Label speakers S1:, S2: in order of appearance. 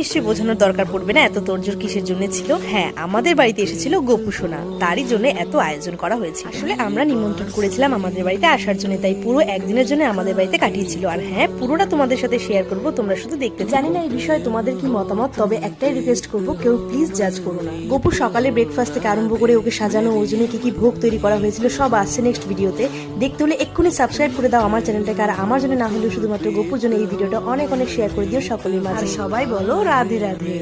S1: নিশ্চয়ই বোঝানোর দরকার পড়বে না এত তোড়জোড় কিসের জন্য ছিল। হ্যাঁ, আমাদের বাড়িতে এসেছিল গোপু সোনা, তারই জন্য এত আয়োজন করা হয়েছে। আসলে আমরা নিমন্ত্রণ করেছিলাম আমাদের বাড়িতে আসার জন্য, তাই পুরো একদিনের জন্য আমাদের বাড়িতে কাটিয়েছিল। আর হ্যাঁ, পুরোটা তোমাদের সাথে শেয়ার করব, তোমরা শুধু দেখতে। জানি না এই বিষয়ে তোমাদের কি মতামত, তবে একটাই রিকোয়েস্ট করব, কেউ প্লিজ জাজ করো না। গোপু সকালে ব্রেকফাস্ট থেকে আরম্ভ করে ওকে সাজানো, ওর জন্য কি কি ভোগ তৈরি করা হয়েছিল সব আসছে নেক্সট ভিডিওতে। দেখতে হলে এক্ষুনি সাবস্ক্রাইব করে দাও আমার চ্যানেলটাকে, আর আমার জন্য না হলেও শুধুমাত্র গোপুর জন্য এই ভিডিওটা অনেক অনেক শেয়ার করে দিও সকলের মাঝে। সবাই বলো রাধে রাধে।